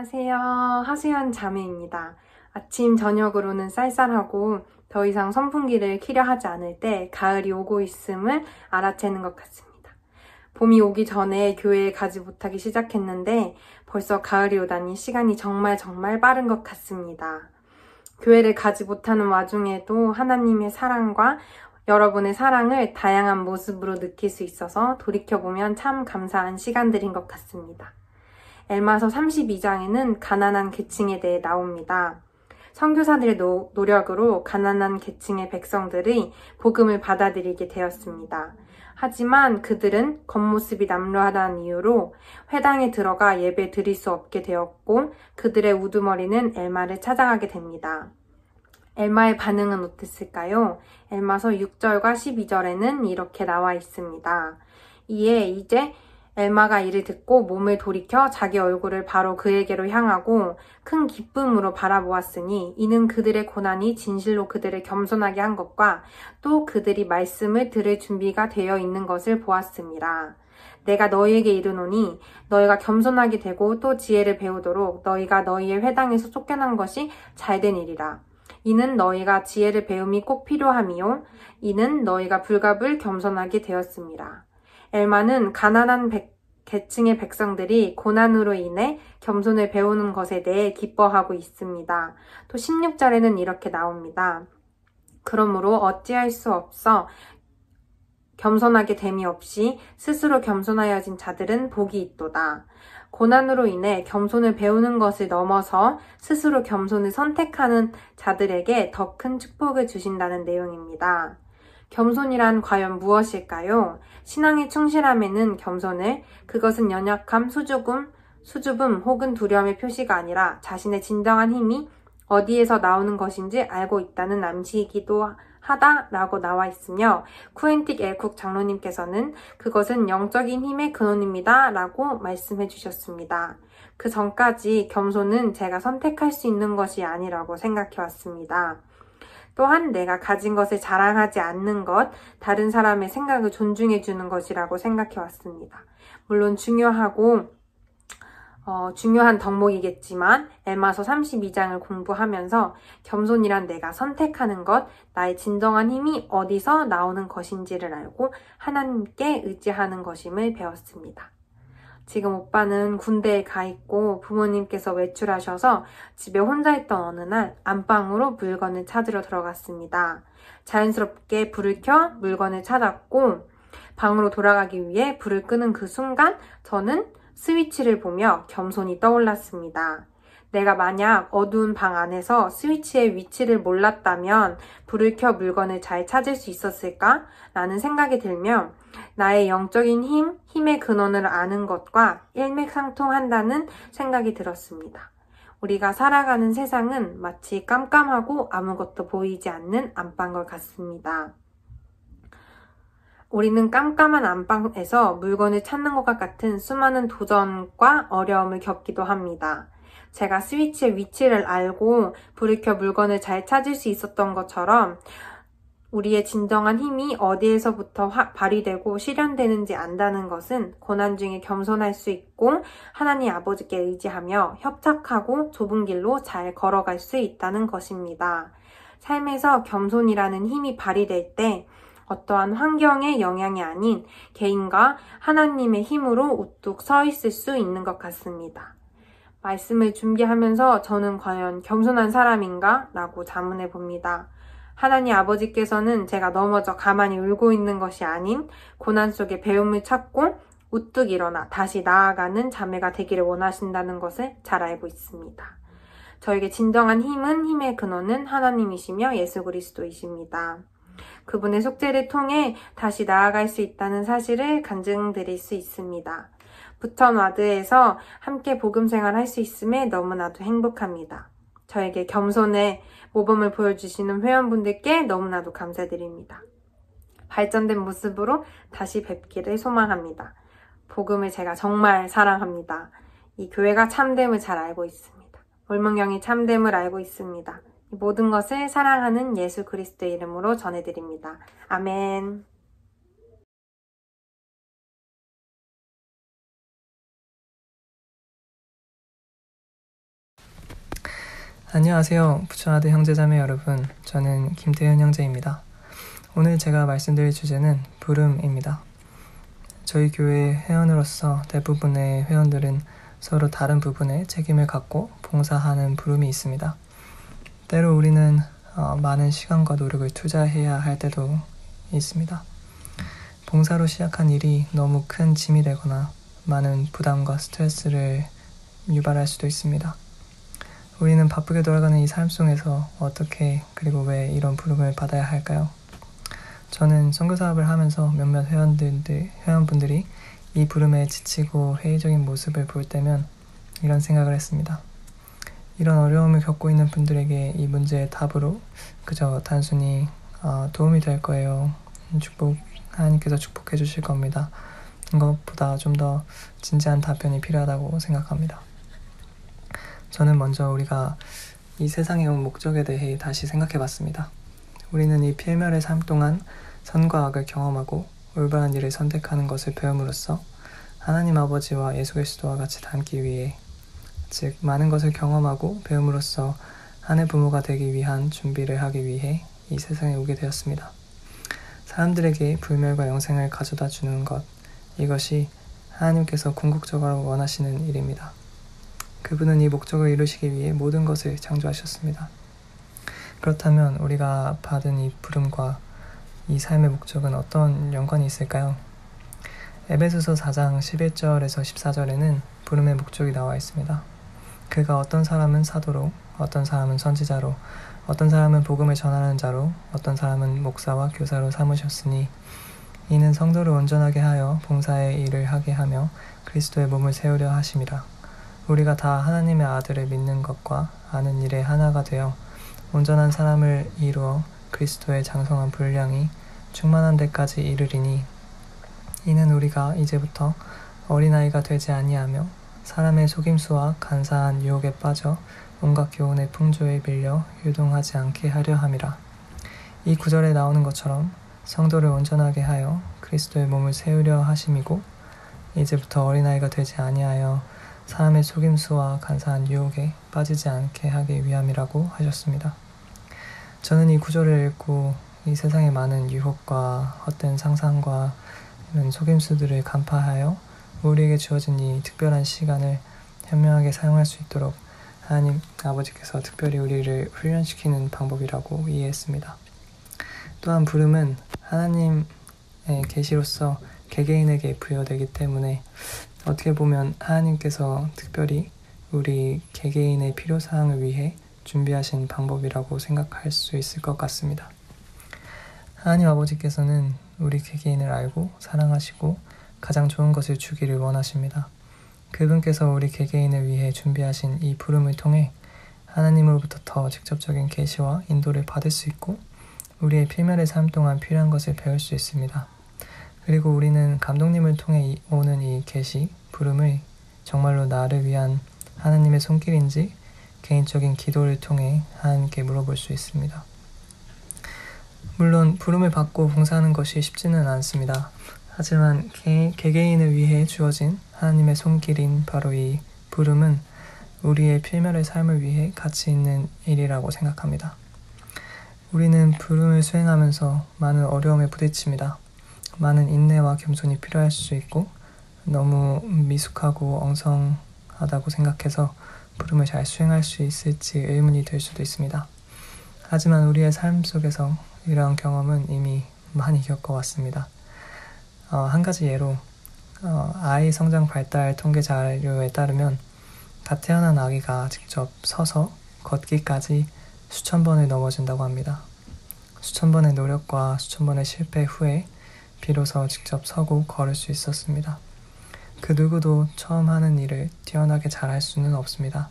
안녕하세요. 하수연 자매입니다. 아침 저녁으로는 쌀쌀하고 더 이상 선풍기를 키려 하지 않을 때 가을이 오고 있음을 알아채는 것 같습니다. 봄이 오기 전에 교회에 가지 못하기 시작했는데 벌써 가을이 오다니 시간이 정말 빠른 것 같습니다. 교회를 가지 못하는 와중에도 하나님의 사랑과 여러분의 사랑을 다양한 모습으로 느낄 수 있어서 돌이켜보면 참 감사한 시간들인 것 같습니다. 엘마서 32장에는 가난한 계층에 대해 나옵니다. 선교사들의 노력으로 가난한 계층의 백성들이 복음을 받아들이게 되었습니다. 하지만 그들은 겉모습이 남루하다는 이유로 회당에 들어가 예배 드릴 수 없게 되었고 그들의 우두머리는 엘마를 찾아가게 됩니다. 엘마의 반응은 어땠을까요? 엘마서 6절과 12절에는 이렇게 나와 있습니다. 이제 엘마가 이를 듣고 몸을 돌이켜 자기 얼굴을 바로 그에게로 향하고 큰 기쁨으로 바라보았으니 이는 그들의 고난이 진실로 그들을 겸손하게 한 것과 또 그들이 말씀을 들을 준비가 되어 있는 것을 보았습니다. 내가 너희에게 이르노니 너희가 겸손하게 되고 또 지혜를 배우도록 너희가 너희의 회당에서 쫓겨난 것이 잘된 일이라. 이는 너희가 지혜를 배움이 꼭 필요함이요 이는 너희가 불갑을 겸손하게 되었습니다. 엘마는 가난한 계층의 백성들이 고난으로 인해 겸손을 배우는 것에 대해 기뻐하고 있습니다. 또 16절에는 이렇게 나옵니다. 그러므로 어찌할 수 없어 겸손하게 됨이 없이 스스로 겸손하여진 자들은 복이 있도다. 고난으로 인해 겸손을 배우는 것을 넘어서 스스로 겸손을 선택하는 자들에게 더 큰 축복을 주신다는 내용입니다. 겸손이란 과연 무엇일까요? 신앙에 충실함에는 그것은 연약함, 수줍음 혹은 두려움의 표시가 아니라 자신의 진정한 힘이 어디에서 나오는 것인지 알고 있다는 암시이기도 하다라고 나와 있으며 쿠엔틱 엘쿡 장로님께서는 그것은 영적인 힘의 근원입니다 라고 말씀해 주셨습니다. 그 전까지 겸손은 제가 선택할 수 있는 것이 아니라고 생각해 왔습니다. 또한 내가 가진 것을 자랑하지 않는 것, 다른 사람의 생각을 존중해 주는 것이라고 생각해 왔습니다. 물론 중요한 덕목이겠지만 엘마서 32장을 공부하면서 겸손이란 내가 선택하는 것, 나의 진정한 힘이 어디서 나오는 것인지를 알고 하나님께 의지하는 것임을 배웠습니다. 지금 오빠는 군대에 가 있고 부모님께서 외출하셔서 집에 혼자 있던 어느 날 안방으로 물건을 찾으러 들어갔습니다. 자연스럽게 불을 켜 물건을 찾았고 방으로 돌아가기 위해 불을 끄는 그 순간 저는 스위치를 보며 겸손히 떠올랐습니다. 내가 만약 어두운 방 안에서 스위치의 위치를 몰랐다면 불을 켜 물건을 잘 찾을 수 있었을까? 라는 생각이 들며 나의 영적인 힘의 근원을 아는 것과 일맥상통한다는 생각이 들었습니다. 우리가 살아가는 세상은 마치 깜깜하고 아무것도 보이지 않는 안방과 같습니다. 우리는 깜깜한 안방에서 물건을 찾는 것과 같은 수많은 도전과 어려움을 겪기도 합니다. 제가 스위치의 위치를 알고 불을 켜 물건을 잘 찾을 수 있었던 것처럼 우리의 진정한 힘이 어디에서부터 발휘되고 실현되는지 안다는 것은 고난 중에 겸손할 수 있고 하나님 아버지께 의지하며 협착하고 좁은 길로 잘 걸어갈 수 있다는 것입니다. 삶에서 겸손이라는 힘이 발휘될 때 어떠한 환경의 영향이 아닌 개인과 하나님의 힘으로 우뚝 서 있을 수 있는 것 같습니다. 말씀을 준비하면서 저는 과연 겸손한 사람인가? 라고 자문해 봅니다. 하나님 아버지께서는 제가 넘어져 가만히 울고 있는 것이 아닌 고난 속에 배움을 찾고 우뚝 일어나 다시 나아가는 자매가 되기를 원하신다는 것을 잘 알고 있습니다. 저에게 진정한 힘의 근원은 하나님이시며 예수 그리스도이십니다. 그분의 속죄를 통해 다시 나아갈 수 있다는 사실을 간증드릴 수 있습니다. 부천와드에서 함께 복음 생활할 수 있음에 너무나도 행복합니다. 저에게 겸손의 모범을 보여주시는 회원분들께 너무나도 감사드립니다. 발전된 모습으로 다시 뵙기를 소망합니다. 복음을 제가 정말 사랑합니다. 이 교회가 참됨을 잘 알고 있습니다. 올문경이 참됨을 알고 있습니다. 모든 것을 사랑하는 예수 그리스도의 이름으로 전해드립니다. 아멘. 안녕하세요. 부천아드 형제자매 여러분. 저는 김태현 형제입니다. 오늘 제가 말씀드릴 주제는 부름입니다. 저희 교회 회원으로서 대부분의 회원들은 서로 다른 부분에 책임을 갖고 봉사하는 부름이 있습니다. 때로 우리는 많은 시간과 노력을 투자해야 할 때도 있습니다. 봉사로 시작한 일이 너무 큰 짐이 되거나 많은 부담과 스트레스를 유발할 수도 있습니다. 우리는 바쁘게 돌아가는 이 삶 속에서 어떻게 그리고 왜 이런 부름을 받아야 할까요? 저는 선교 사업을 하면서 몇몇 회원분들이 이 부름에 지치고 회의적인 모습을 볼 때면 이런 생각을 했습니다. 이런 어려움을 겪고 있는 분들에게 이 문제의 답으로 그저 단순히 도움이 될 거예요. 하나님께서 축복해 주실 겁니다. 이것보다 좀 더 진지한 답변이 필요하다고 생각합니다. 저는 먼저 우리가 이 세상에 온 목적에 대해 다시 생각해 봤습니다. 우리는 이 필멸의 삶 동안 선과 악을 경험하고 올바른 일을 선택하는 것을 배움으로써 하나님 아버지와 예수 그리스도와 같이 닮기 위해, 즉 많은 것을 경험하고 배움으로써 하늘 부모가 되기 위한 준비를 하기 위해 이 세상에 오게 되었습니다. 사람들에게 불멸과 영생을 가져다 주는 것, 이것이 하나님께서 궁극적으로 원하시는 일입니다. 그분은 이 목적을 이루시기 위해 모든 것을 창조하셨습니다. 그렇다면 우리가 받은 이 부름과 이 삶의 목적은 어떤 연관이 있을까요? 에베소서 4장 11절에서 14절에는 부름의 목적이 나와 있습니다. 그가 어떤 사람은 사도로, 어떤 사람은 선지자로, 어떤 사람은 복음을 전하는 자로, 어떤 사람은 목사와 교사로 삼으셨으니 이는 성도를 온전하게 하여 봉사의 일을 하게 하며 그리스도의 몸을 세우려 하심이라. 우리가 다 하나님의 아들을 믿는 것과 아는 일에 하나가 되어 온전한 사람을 이루어 그리스도의 장성한 분량이 충만한 데까지 이르리니 이는 우리가 이제부터 어린아이가 되지 아니하며 사람의 속임수와 간사한 유혹에 빠져 온갖 교훈의 풍조에 밀려 유동하지 않게 하려 함이라. 이 구절에 나오는 것처럼 성도를 온전하게 하여 그리스도의 몸을 세우려 하심이고 이제부터 어린아이가 되지 아니하여 사람의 속임수와 간사한 유혹에 빠지지 않게 하기 위함이라고 하셨습니다. 저는 이 구절을 읽고 이 세상의 많은 유혹과 헛된 상상과 이런 속임수들을 간파하여 우리에게 주어진 이 특별한 시간을 현명하게 사용할 수 있도록 하나님 아버지께서 특별히 우리를 훈련시키는 방법이라고 이해했습니다. 또한 부름은 하나님의 계시로서 개개인에게 부여되기 때문에 어떻게 보면 하나님께서 특별히 우리 개개인의 필요사항을 위해 준비하신 방법이라고 생각할 수 있을 것 같습니다. 하나님 아버지께서는 우리 개개인을 알고 사랑하시고 가장 좋은 것을 주기를 원하십니다. 그분께서 우리 개개인을 위해 준비하신 이 부름을 통해 하나님으로부터 더 직접적인 계시와 인도를 받을 수 있고 우리의 필멸의 삶 동안 필요한 것을 배울 수 있습니다. 그리고 우리는 감독님을 통해 오는 이 계시, 부름을 정말로 나를 위한 하나님의 손길인지 개인적인 기도를 통해 하나님께 물어볼 수 있습니다. 물론 부름을 받고 봉사하는 것이 쉽지는 않습니다. 하지만 개개인을 위해 주어진 하나님의 손길인 바로 이 부름은 우리의 필멸의 삶을 위해 가치 있는 일이라고 생각합니다. 우리는 부름을 수행하면서 많은 어려움에 부딪힙니다. 많은 인내와 겸손이 필요할 수 있고 너무 미숙하고 엉성하다고 생각해서 부름을 잘 수행할 수 있을지 의문이 들 수도 있습니다. 하지만 우리의 삶 속에서 이러한 경험은 이미 많이 겪어왔습니다. 한 가지 예로 아이 성장 발달 통계 자료에 따르면 갓 태어난 아기가 직접 서서 걷기까지 수천 번을 넘어진다고 합니다. 수천 번의 노력과 수천 번의 실패 후에 비로소 직접 서고 걸을 수 있었습니다. 그 누구도 처음 하는 일을 뛰어나게 잘할 수는 없습니다.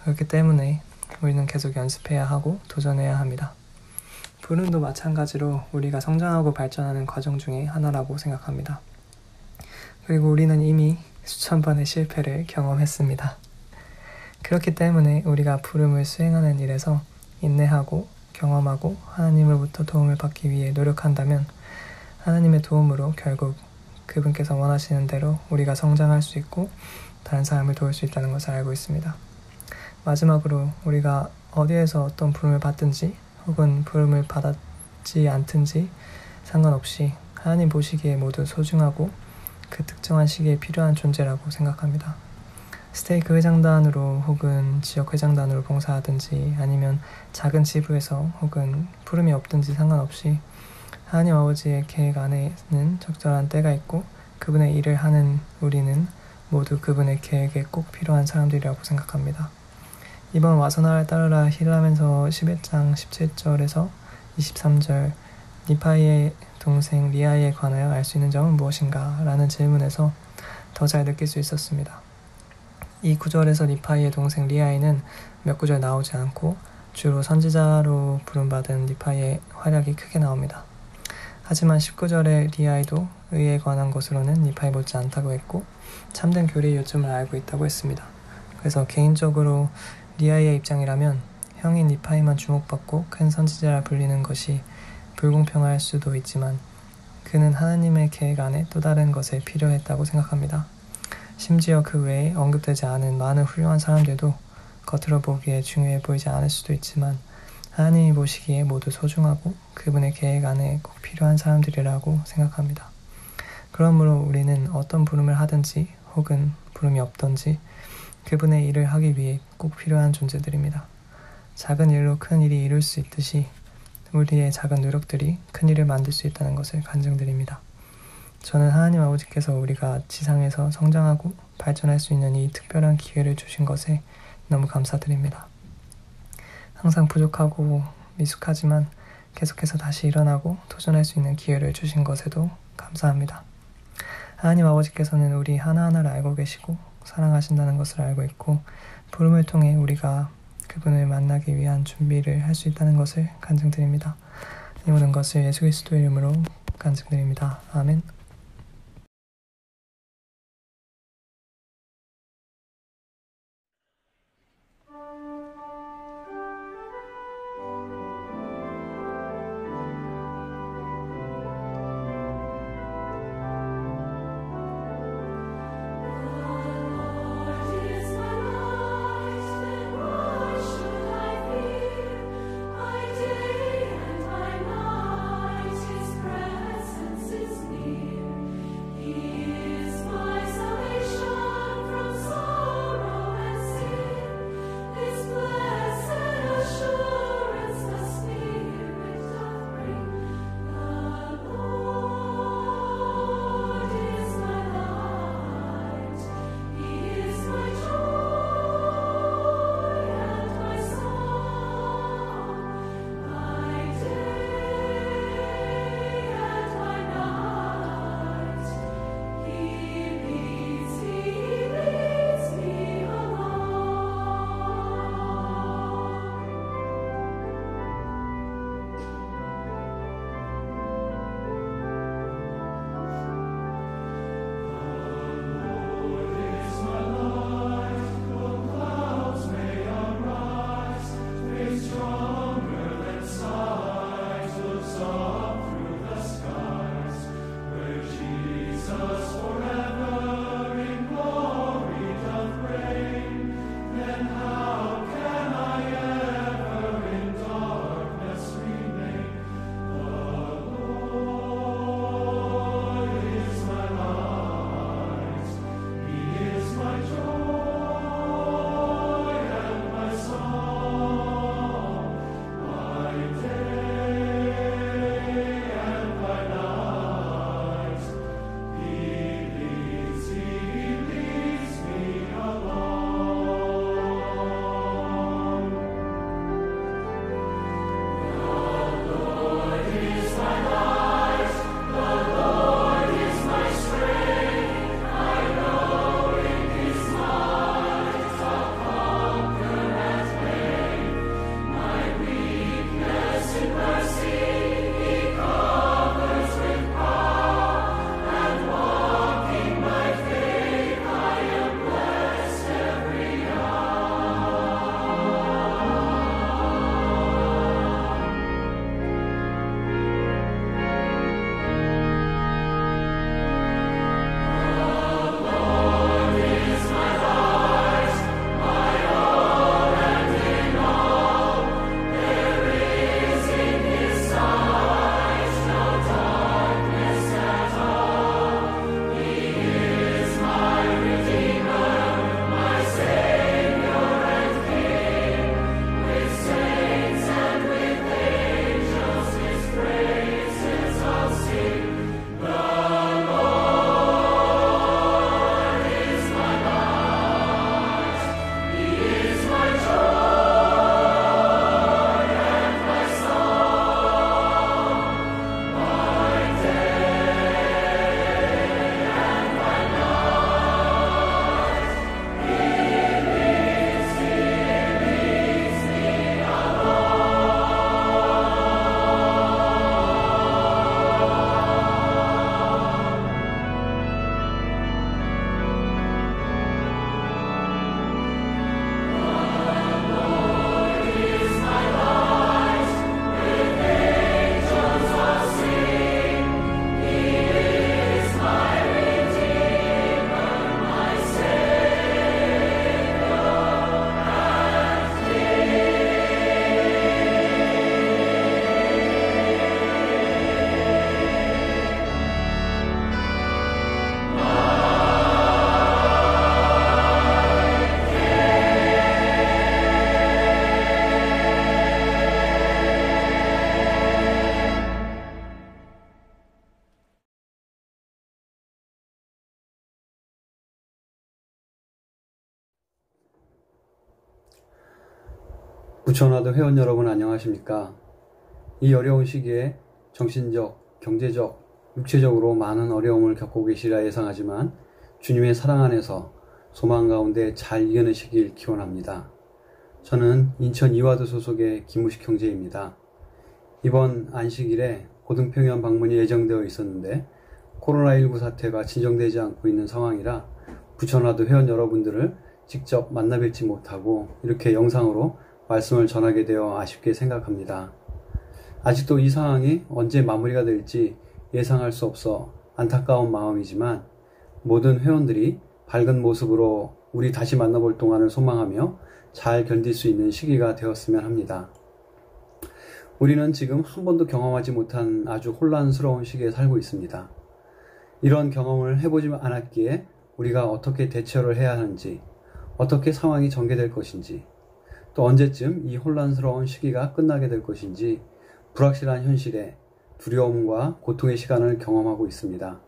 그렇기 때문에 우리는 계속 연습해야 하고 도전해야 합니다. 부름도 마찬가지로 우리가 성장하고 발전하는 과정 중에 하나라고 생각합니다. 그리고 우리는 이미 수천 번의 실패를 경험했습니다. 그렇기 때문에 우리가 부름을 수행하는 일에서 인내하고 경험하고 하나님으로부터 도움을 받기 위해 노력한다면 하나님의 도움으로 결국 그분께서 원하시는 대로 우리가 성장할 수 있고 다른 사람을 도울 수 있다는 것을 알고 있습니다. 마지막으로 우리가 어디에서 어떤 부름을 받든지 혹은 부름을 받았지 않든지 상관없이 하나님 보시기에 모두 소중하고 그 특정한 시기에 필요한 존재라고 생각합니다. 스테이크 회장단으로 혹은 지역 회장단으로 봉사하든지 아니면 작은 지부에서 혹은 부름이 없든지 상관없이 하나님 아버지의 계획 안에는 적절한 때가 있고 그분의 일을 하는 우리는 모두 그분의 계획에 꼭 필요한 사람들이라고 생각합니다. 이번 와서나를 따르라 힐라면서 11장 17절에서 23절 니파이의 동생 리아에 관하여 알 수 있는 점은 무엇인가? 라는 질문에서 더 잘 느낄 수 있었습니다. 이 구절에서 니파이의 동생 리아이는 몇 구절 나오지 않고 주로 선지자로 부름받은 니파이의 활약이 크게 나옵니다. 하지만 19절의 리아이도 의에 관한 것으로는 니파이 못지 않다고 했고 참된 교리의 요점을 알고 있다고 했습니다. 그래서 개인적으로 리아이의 입장이라면 형인 니파이만 주목받고 큰 선지자라 불리는 것이 불공평할 수도 있지만 그는 하나님의 계획 안에 또 다른 것에 필요했다고 생각합니다. 심지어 그 외에 언급되지 않은 많은 훌륭한 사람들도 겉으로 보기에 중요해 보이지 않을 수도 있지만 하나님이 보시기에 모두 소중하고 그분의 계획 안에 꼭 필요한 사람들이라고 생각합니다. 그러므로 우리는 어떤 부름을 하든지 혹은 부름이 없든지 그분의 일을 하기 위해 꼭 필요한 존재들입니다. 작은 일로 큰 일이 이룰 수 있듯이 우리의 작은 노력들이 큰 일을 만들 수 있다는 것을 간증드립니다. 저는 하나님 아버지께서 우리가 지상에서 성장하고 발전할 수 있는 이 특별한 기회를 주신 것에 너무 감사드립니다. 항상 부족하고 미숙하지만 계속해서 다시 일어나고 도전할 수 있는 기회를 주신 것에도 감사합니다. 하나님 아버지께서는 우리 하나하나를 알고 계시고 사랑하신다는 것을 알고 있고 부름을 통해 우리가 그분을 만나기 위한 준비를 할 수 있다는 것을 간증드립니다. 이 모든 것을 예수 그리스도의 이름으로 간증드립니다. 아멘. His presence is near. 부천화도 회원 여러분 안녕하십니까? 이 어려운 시기에 정신적, 경제적, 육체적으로 많은 어려움을 겪고 계시리라 예상하지만 주님의 사랑 안에서 소망 가운데 잘 이겨내시길 기원합니다. 저는 인천 이화도 소속의 김우식 형제입니다. 이번 안식일에 고등평양 방문이 예정되어 있었는데 코로나19 사태가 진정되지 않고 있는 상황이라 부천화도 회원 여러분들을 직접 만나 뵙지 못하고 이렇게 영상으로 말씀을 전하게 되어 아쉽게 생각합니다. 아직도 이 상황이 언제 마무리가 될지 예상할 수 없어 안타까운 마음이지만 모든 회원들이 밝은 모습으로 우리 다시 만나볼 동안을 소망하며 잘 견딜 수 있는 시기가 되었으면 합니다. 우리는 지금 한 번도 경험하지 못한 아주 혼란스러운 시기에 살고 있습니다. 이런 경험을 해보지 않았기에 우리가 어떻게 대처를 해야 하는지, 어떻게 상황이 전개될 것인지, 또 언제쯤 이 혼란스러운 시기가 끝나게 될 것인지 불확실한 현실에 두려움과 고통의 시간을 경험하고 있습니다.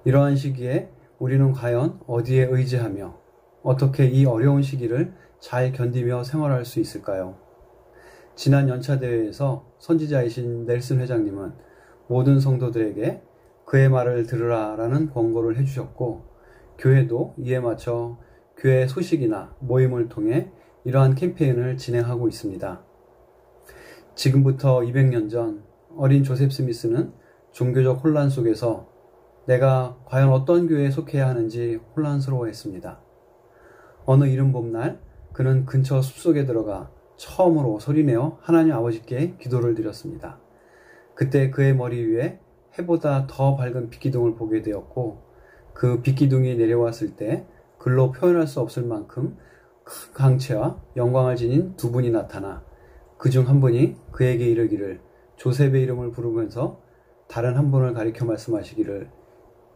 이러한 시기에 우리는 과연 어디에 의지하며 어떻게 이 어려운 시기를 잘 견디며 생활할 수 있을까요? 지난 연차대회에서 선지자이신 넬슨 회장님은 모든 성도들에게 그의 말을 들으라 라는 권고를 해주셨고 교회도 이에 맞춰 교회 소식이나 모임을 통해 이러한 캠페인을 진행하고 있습니다. 지금부터 200년 전 어린 조셉 스미스는 종교적 혼란 속에서 내가 과연 어떤 교회에 속해야 하는지 혼란스러워했습니다. 어느 이른 봄날 그는 근처 숲속에 들어가 처음으로 소리내어 하나님 아버지께 기도를 드렸습니다. 그때 그의 머리 위에 해보다 더 밝은 빛기둥을 보게 되었고 그 빛기둥이 내려왔을 때 글로 표현할 수 없을 만큼 큰 강체와 영광을 지닌 두 분이 나타나 그중 한 분이 그에게 이르기를 조셉의 이름을 부르면서 다른 한 분을 가리켜 말씀하시기를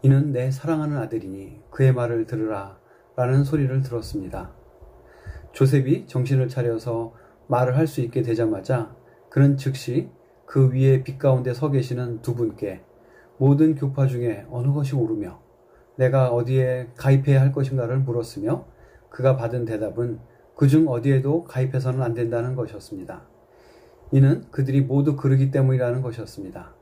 이는 내 사랑하는 아들이니 그의 말을 들으라 라는 소리를 들었습니다. 조셉이 정신을 차려서 말을 할 수 있게 되자마자 그는 즉시 그 위에 빛 가운데 서 계시는 두 분께 모든 교파 중에 어느 것이 옳으며 내가 어디에 가입해야 할 것인가를 물었으며 그가 받은 대답은 그중 어디에도 가입해서는 안 된다는 것이었습니다. 이는 그들이 모두 그르기 때문이라는 것이었습니다.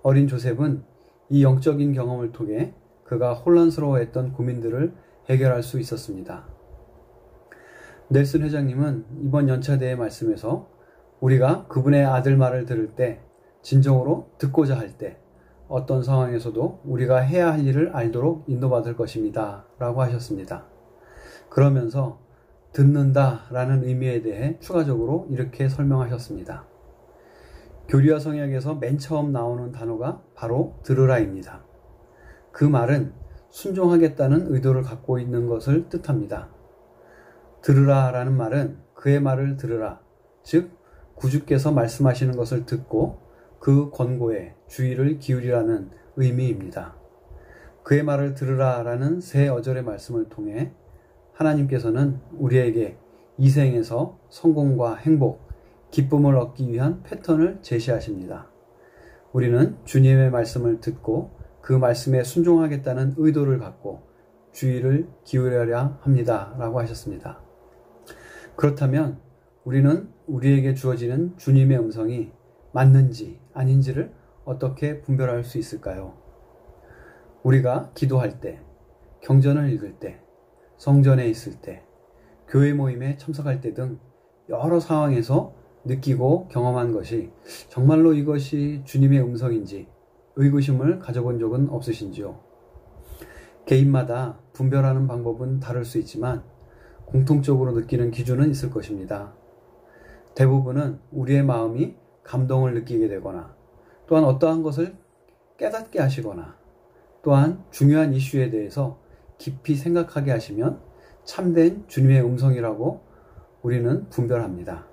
어린 조셉은 이 영적인 경험을 통해 그가 혼란스러워했던 고민들을 해결할 수 있었습니다. 넬슨 회장님은 이번 연차대회 말씀에서 우리가 그분의 아들 말을 들을 때, 진정으로 듣고자 할 때, 어떤 상황에서도 우리가 해야 할 일을 알도록 인도받을 것입니다. 라고 하셨습니다. 그러면서 듣는다 라는 의미에 대해 추가적으로 이렇게 설명하셨습니다. 교리와 성역에서 맨 처음 나오는 단어가 바로 들으라입니다. 그 말은 순종하겠다는 의도를 갖고 있는 것을 뜻합니다. 들으라 라는 말은 그의 말을 들으라, 즉 구주께서 말씀하시는 것을 듣고 그 권고에 주의를 기울이라는 의미입니다. 그의 말을 들으라 라는 새 어절의 말씀을 통해 하나님께서는 우리에게 이 생에서 성공과 행복, 기쁨을 얻기 위한 패턴을 제시하십니다. 우리는 주님의 말씀을 듣고 그 말씀에 순종하겠다는 의도를 갖고 주의를 기울여야 합니다. 라고 하셨습니다. 그렇다면 우리는 우리에게 주어지는 주님의 음성이 맞는지 아닌지를 어떻게 분별할 수 있을까요? 우리가 기도할 때, 경전을 읽을 때, 성전에 있을 때, 교회 모임에 참석할 때 등 여러 상황에서 느끼고 경험한 것이 정말로 이것이 주님의 음성인지 의구심을 가져본 적은 없으신지요? 개인마다 분별하는 방법은 다를 수 있지만 공통적으로 느끼는 기준은 있을 것입니다. 대부분은 우리의 마음이 감동을 느끼게 되거나 또한 어떠한 것을 깨닫게 하시거나 또한 중요한 이슈에 대해서 깊이 생각하게 하시면 참된 주님의 음성이라고 우리는 분별합니다.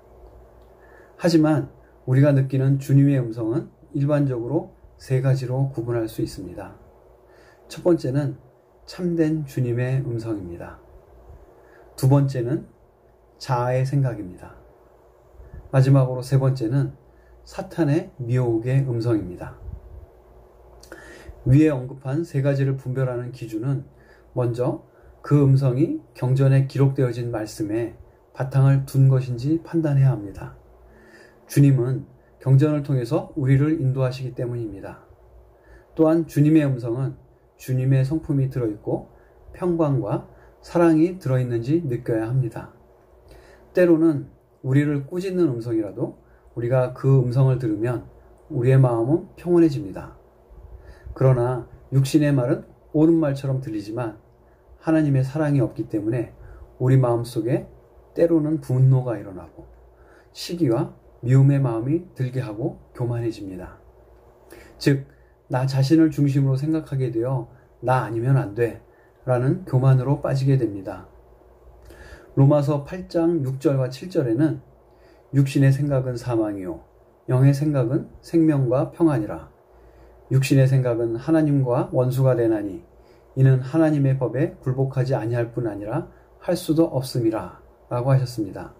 하지만 우리가 느끼는 주님의 음성은 일반적으로 세 가지로 구분할 수 있습니다. 첫 번째는 참된 주님의 음성입니다. 두 번째는 자아의 생각입니다. 마지막으로 세 번째는 사탄의 미혹의 음성입니다. 위에 언급한 세 가지를 분별하는 기준은 먼저 그 음성이 경전에 기록되어진 말씀에 바탕을 둔 것인지 판단해야 합니다. 주님은 경전을 통해서 우리를 인도하시기 때문입니다. 또한 주님의 음성은 주님의 성품이 들어있고 평강과 사랑이 들어있는지 느껴야 합니다. 때로는 우리를 꾸짖는 음성이라도 우리가 그 음성을 들으면 우리의 마음은 평온해집니다. 그러나 육신의 말은 옳은 말처럼 들리지만 하나님의 사랑이 없기 때문에 우리 마음속에 때로는 분노가 일어나고 시기와 미움의 마음이 들게 하고 교만해집니다. 즉, 나 자신을 중심으로 생각하게 되어 나 아니면 안 돼 라는 교만으로 빠지게 됩니다. 로마서 8장 6절과 7절에는 육신의 생각은 사망이요 영의 생각은 생명과 평안이라. 육신의 생각은 하나님과 원수가 되나니 이는 하나님의 법에 굴복하지 아니할 뿐 아니라 할 수도 없음이라 라고 하셨습니다.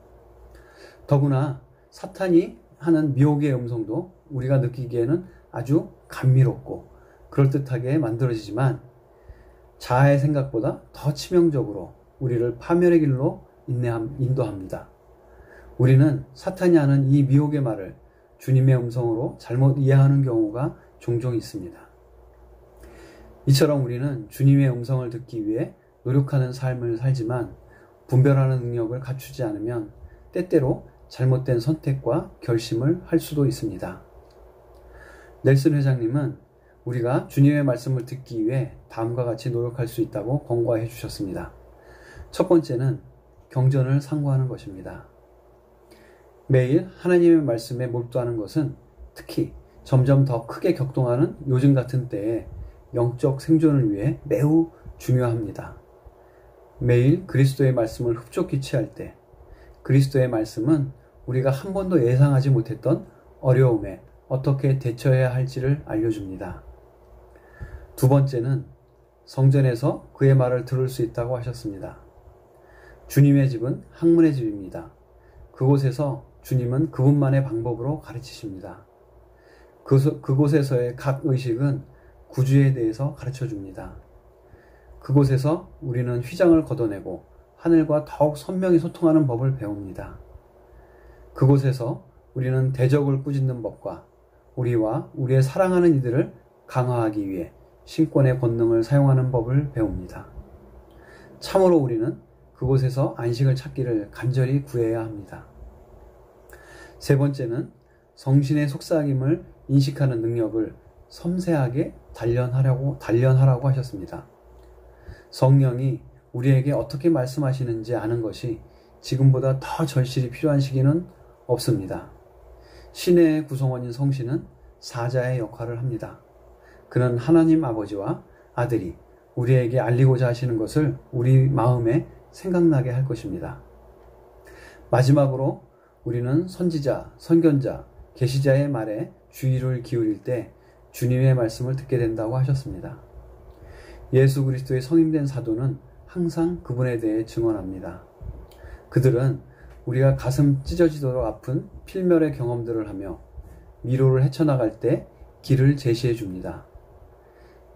더구나 사탄이 하는 미혹의 음성도 우리가 느끼기에는 아주 감미롭고 그럴듯하게 만들어지지만 자아의 생각보다 더 치명적으로 우리를 파멸의 길로 인도합니다. 우리는 사탄이 하는 이 미혹의 말을 주님의 음성으로 잘못 이해하는 경우가 종종 있습니다. 이처럼 우리는 주님의 음성을 듣기 위해 노력하는 삶을 살지만 분별하는 능력을 갖추지 않으면 때때로 잘못된 선택과 결심을 할 수도 있습니다. 넬슨 회장님은 우리가 주님의 말씀을 듣기 위해 다음과 같이 노력할 수 있다고 권고해 주셨습니다. 첫 번째는 경전을 상고하는 것입니다. 매일 하나님의 말씀에 몰두하는 것은 특히 점점 더 크게 격동하는 요즘 같은 때에 영적 생존을 위해 매우 중요합니다. 매일 그리스도의 말씀을 흡족히 취할 때 그리스도의 말씀은 우리가 한 번도 예상하지 못했던 어려움에 어떻게 대처해야 할지를 알려줍니다. 두 번째는 성전에서 그의 말을 들을 수 있다고 하셨습니다. 주님의 집은 학문의 집입니다. 그곳에서 주님은 그분만의 방법으로 가르치십니다. 그곳에서의 각 의식은 구주에 대해서 가르쳐줍니다. 그곳에서 우리는 휘장을 걷어내고 하늘과 더욱 선명히 소통하는 법을 배웁니다. 그곳에서 우리는 대적을 꾸짖는 법과 우리와 우리의 사랑하는 이들을 강화하기 위해 신권의 권능을 사용하는 법을 배웁니다. 참으로 우리는 그곳에서 안식을 찾기를 간절히 구해야 합니다. 세 번째는 성신의 속삭임을 인식하는 능력을 섬세하게 단련하라고 하셨습니다. 성령이 우리에게 어떻게 말씀하시는지 아는 것이 지금보다 더 절실히 필요한 시기는 없습니다. 신의 구성원인 성신은 사자의 역할을 합니다. 그는 하나님 아버지와 아들이 우리에게 알리고자 하시는 것을 우리 마음에 생각나게 할 것입니다. 마지막으로 우리는 선지자, 선견자, 계시자의 말에 주의를 기울일 때 주님의 말씀을 듣게 된다고 하셨습니다. 예수 그리스도의 성인된 사도는 항상 그분에 대해 증언합니다. 그들은 우리가 가슴 찢어지도록 아픈 필멸의 경험들을 하며 미로를 헤쳐나갈 때 길을 제시해 줍니다.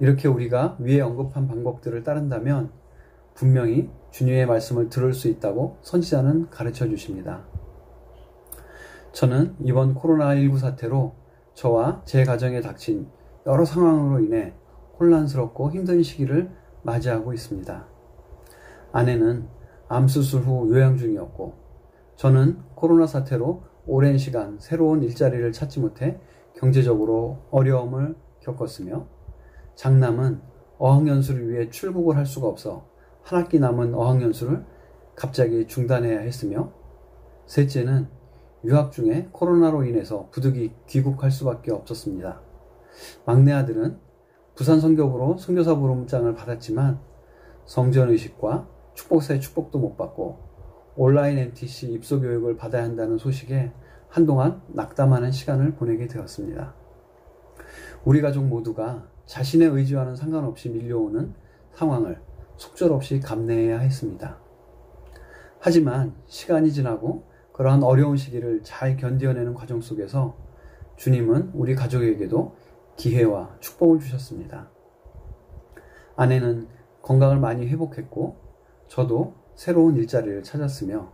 이렇게 우리가 위에 언급한 방법들을 따른다면 분명히 주님의 말씀을 들을 수 있다고 선지자는 가르쳐 주십니다. 저는 이번 코로나19 사태로 저와 제 가정에 닥친 여러 상황으로 인해 혼란스럽고 힘든 시기를 맞이하고 있습니다. 아내는 암수술 후 요양 중이었고 저는 코로나 사태로 오랜 시간 새로운 일자리를 찾지 못해 경제적으로 어려움을 겪었으며 장남은 어학연수를 위해 출국을 할 수가 없어 한 학기 남은 어학연수를 갑자기 중단해야 했으며 셋째는 유학 중에 코로나로 인해서 부득이 귀국할 수밖에 없었습니다. 막내 아들은 부산 선교부로 선교사 부름장을 받았지만 성전의식과 축복사의 축복도 못 받고 온라인 MTC 입소 교육을 받아야 한다는 소식에 한동안 낙담하는 시간을 보내게 되었습니다. 우리 가족 모두가 자신의 의지와는 상관없이 밀려오는 상황을 속절없이 감내해야 했습니다. 하지만 시간이 지나고 그러한 어려운 시기를 잘 견뎌내는 과정 속에서 주님은 우리 가족에게도 기회와 축복을 주셨습니다. 아내는 건강을 많이 회복했고 저도 새로운 일자리를 찾았으며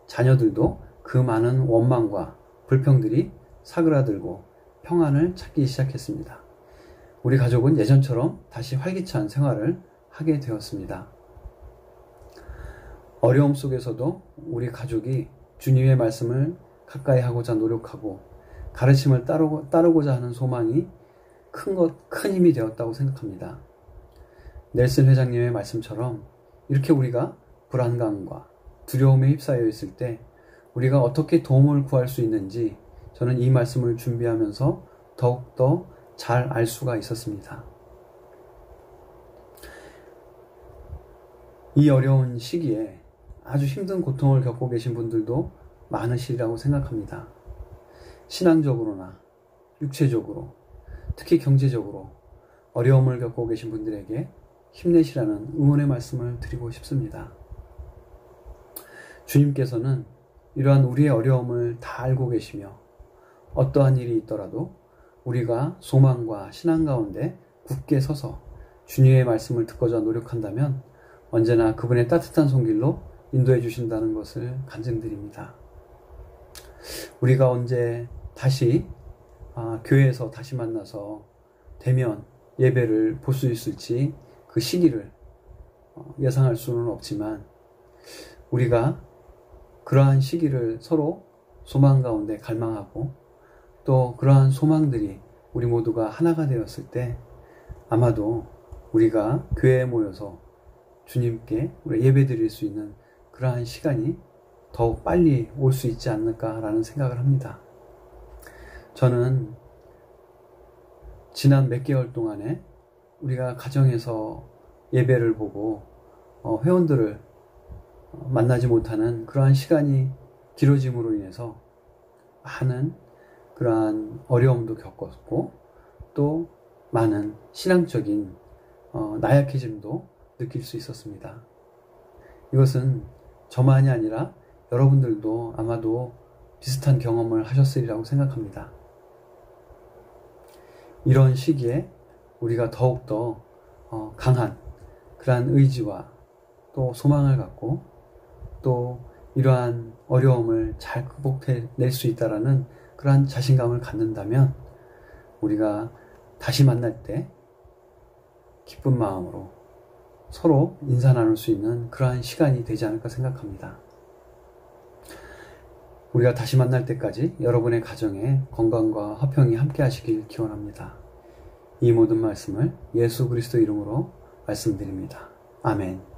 자녀들도 그 많은 원망과 불평들이 사그라들고 평안을 찾기 시작했습니다. 우리 가족은 예전처럼 다시 활기찬 생활을 하게 되었습니다. 어려움 속에서도 우리 가족이 주님의 말씀을 가까이 하고자 노력하고 가르침을 따르고자 하는 소망이 큰 힘이 되었다고 생각합니다. 넬슨 회장님의 말씀처럼 이렇게 우리가 불안감과 두려움에 휩싸여 있을 때 우리가 어떻게 도움을 구할 수 있는지 저는 이 말씀을 준비하면서 더욱더 잘 알 수가 있었습니다. 이 어려운 시기에 아주 힘든 고통을 겪고 계신 분들도 많으시리라고 생각합니다. 신앙적으로나 육체적으로, 특히 경제적으로 어려움을 겪고 계신 분들에게 힘내시라는 응원의 말씀을 드리고 싶습니다. 주님께서는 이러한 우리의 어려움을 다 알고 계시며 어떠한 일이 있더라도 우리가 소망과 신앙 가운데 굳게 서서 주님의 말씀을 듣고자 노력한다면 언제나 그분의 따뜻한 손길로 인도해 주신다는 것을 간증드립니다. 우리가 언제 다시 교회에서 다시 만나서 대면 예배를 볼 수 있을지 그 시기를 예상할 수는 없지만 우리가 그러한 시기를 서로 소망 가운데 갈망하고 또 그러한 소망들이 우리 모두가 하나가 되었을 때 아마도 우리가 교회에 모여서 주님께 우리 예배 드릴 수 있는 그러한 시간이 더욱 빨리 올 수 있지 않을까라는 생각을 합니다. 저는 지난 몇 개월 동안에 우리가 가정에서 예배를 보고 회원들을 만나지 못하는 그러한 시간이 길어짐으로 인해서 많은 그러한 어려움도 겪었고 또 많은 신앙적인 나약해짐도 느낄 수 있었습니다. 이것은 저만이 아니라 여러분들도 아마도 비슷한 경험을 하셨으리라고 생각합니다. 이런 시기에 우리가 더욱더 강한 그러한 의지와 또 소망을 갖고 또 이러한 어려움을 잘 극복해낼 수 있다라는 그러한 자신감을 갖는다면 우리가 다시 만날 때 기쁜 마음으로 서로 인사 나눌 수 있는 그러한 시간이 되지 않을까 생각합니다. 우리가 다시 만날 때까지 여러분의 가정에 건강과 화평이 함께 하시길 기원합니다. 이 모든 말씀을 예수 그리스도 이름으로 말씀드립니다. 아멘.